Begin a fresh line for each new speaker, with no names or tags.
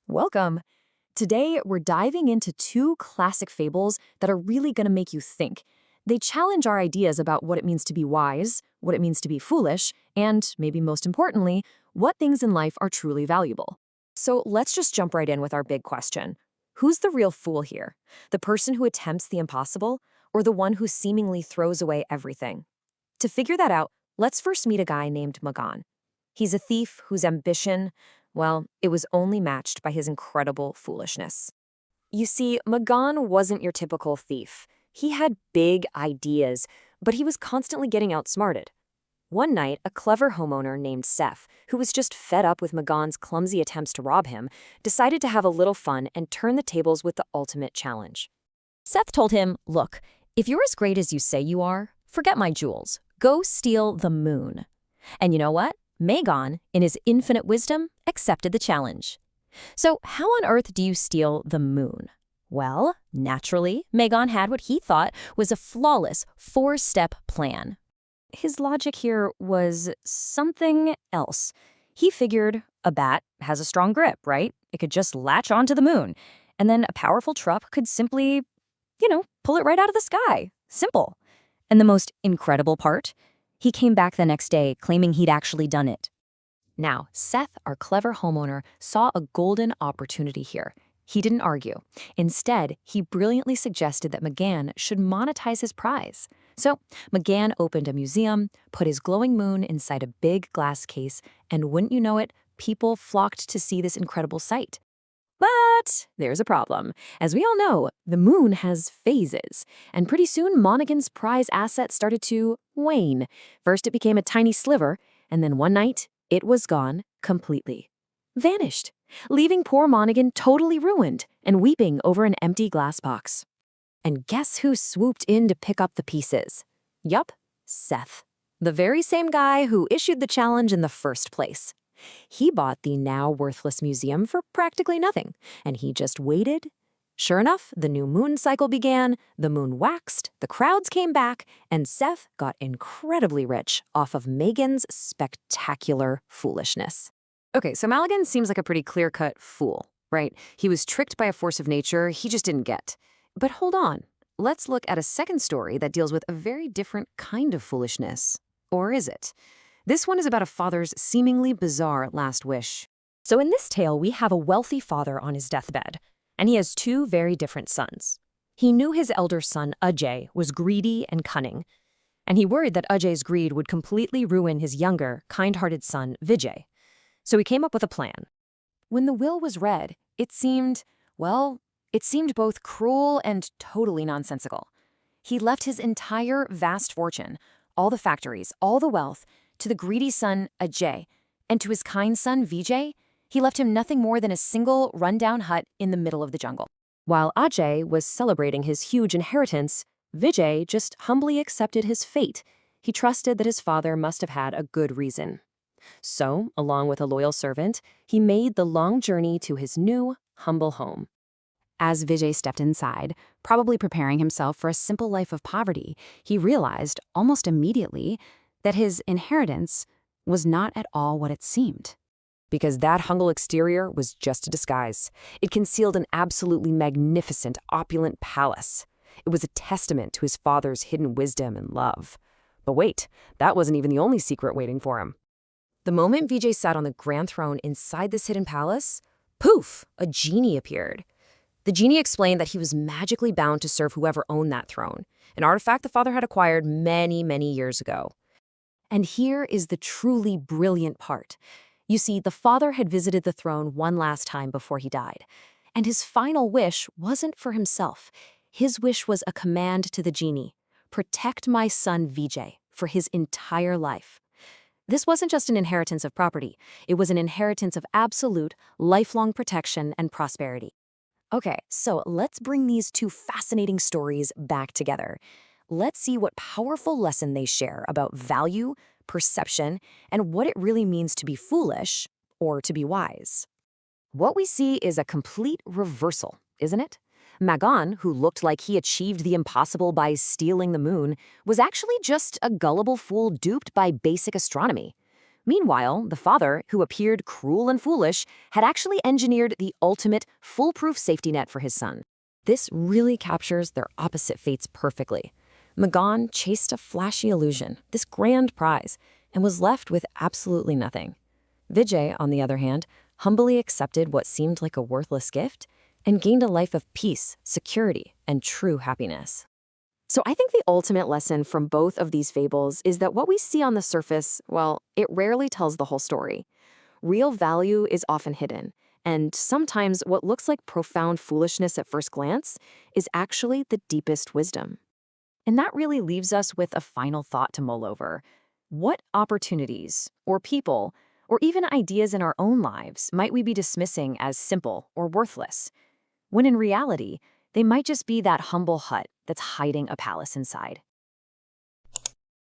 Welcome. Today, we're diving into two classic fables that are really going to make you think. They challenge our ideas about what it means to be wise, what it means to be foolish, and, maybe most importantly, what things in life are truly valuable. So let's just jump right in with our big question. Who's the real fool here? The person who attempts the impossible, or the one who seemingly throws away everything? To figure that out, let's first meet a guy named Magan. He's a thief whose ambition, well, it was only matched by his incredible foolishness. You see, Magan wasn't your typical thief. He had big ideas, but he was constantly getting outsmarted. One night, a clever homeowner named Seth, who was just fed up with Magan's clumsy attempts to rob him, decided to have a little fun and turn the tables with the ultimate challenge. Seth told him, "Look, if you're as great as you say you are, forget my jewels. Go steal the moon." And you know what? Magan, in his infinite wisdom, accepted the challenge. So how on earth do you steal the moon? Well, naturally, Magan had what he thought was a flawless four-step plan. His logic here was something else. He figured a bat has a strong grip, right? It could just latch onto the moon. And then a powerful truck could simply, pull it right out of the sky. Simple. And the most incredible part? He came back the next day claiming he'd actually done it. Now, Seth, our clever homeowner, saw a golden opportunity here. He didn't argue. Instead, he brilliantly suggested that Magan should monetize his prize. So, Magan opened a museum, put his glowing moon inside a big glass case, and wouldn't you know it, people flocked to see this incredible sight. But there's a problem. As we all know, the moon has phases, and pretty soon Monaghan's prize asset started to wane. First it became a tiny sliver, and then one night, it was gone completely. Vanished, leaving poor Monaghan totally ruined and weeping over an empty glass box. And guess who swooped in to pick up the pieces? Yup, Seth. The very same guy who issued the challenge in the first place. He bought the now worthless museum for practically nothing, and he just waited. Sure enough, the new moon cycle began, the moon waxed, the crowds came back, and Seth got incredibly rich off of Magan's spectacular foolishness. Okay, so Magan seems like a pretty clear-cut fool, right? He was tricked by a force of nature he just didn't get. But hold on, let's look at a second story that deals with a very different kind of foolishness. Or is it? This one is about a father's seemingly bizarre last wish. So in this tale, we have a wealthy father on his deathbed, and he has two very different sons. He knew his elder son, Ajay, was greedy and cunning, and he worried that Ajay's greed would completely ruin his younger, kind-hearted son, Vijay. So he came up with a plan. When the will was read, it seemed both cruel and totally nonsensical. He left his entire vast fortune, all the factories, all the wealth, to the greedy son, Ajay, and to his kind son, Vijay, he left him nothing more than a single, run-down hut in the middle of the jungle. While Ajay was celebrating his huge inheritance, Vijay just humbly accepted his fate. He trusted that his father must have had a good reason. So, along with a loyal servant, he made the long journey to his new, humble home. As Vijay stepped inside, probably preparing himself for a simple life of poverty, he realized, almost immediately, that his inheritance was not at all what it seemed. Because that humble exterior was just a disguise. It concealed an absolutely magnificent, opulent palace. It was a testament to his father's hidden wisdom and love. But wait, that wasn't even the only secret waiting for him. The moment Vijay sat on the grand throne inside this hidden palace, poof, a genie appeared. The genie explained that he was magically bound to serve whoever owned that throne, an artifact the father had acquired many, many years ago. And here is the truly brilliant part. You see, the father had visited the throne one last time before he died, and his final wish wasn't for himself. His wish was a command to the genie: protect my son Vijay for his entire life. This wasn't just an inheritance of property. It was an inheritance of absolute, lifelong protection and prosperity. Okay, so let's bring these two fascinating stories back together. Let's see what powerful lesson they share about value, perception, and what it really means to be foolish or to be wise. What we see is a complete reversal, isn't it? Magan, who looked like he achieved the impossible by stealing the moon, was actually just a gullible fool duped by basic astronomy. Meanwhile, the father, who appeared cruel and foolish, had actually engineered the ultimate, foolproof safety net for his son. This really captures their opposite fates perfectly. Magan chased a flashy illusion, this grand prize, and was left with absolutely nothing. Vijay, on the other hand, humbly accepted what seemed like a worthless gift and gained a life of peace, security, and true happiness. So I think the ultimate lesson from both of these fables is that what we see on the surface, well, it rarely tells the whole story. Real value is often hidden, and sometimes what looks like profound foolishness at first glance is actually the deepest wisdom. And that really leaves us with a final thought to mull over. What opportunities, or people, or even ideas in our own lives might we be dismissing as simple or worthless, when in reality, they might just be that humble hut that's hiding a palace inside?